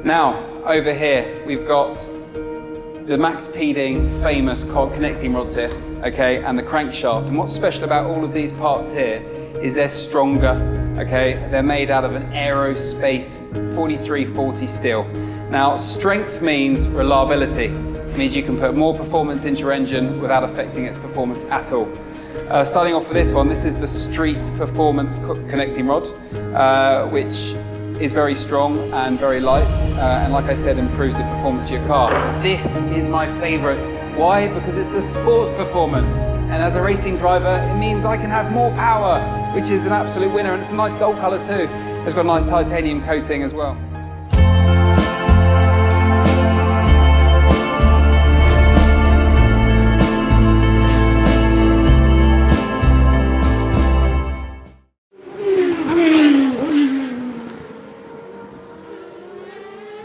Now, over here, we've got the Max Peening famous connecting rods here, okay, and the crankshaft. And what's special about all of these parts here is they're stronger, okay? They're made out of an aerospace 4340 steel. Now, strength means reliability. It means you can put more performance into your engine without affecting its performance at all. Starting off with this one, this is the Street Performance connecting rod, which is very strong and very light, and like I said, improves the performance of your car. This is my favorite. Why? Because it's the sports performance, and as a racing driver, it means I can have more power, which is an absolute winner, and it's a nice gold color too. It's got a nice titanium coating as well.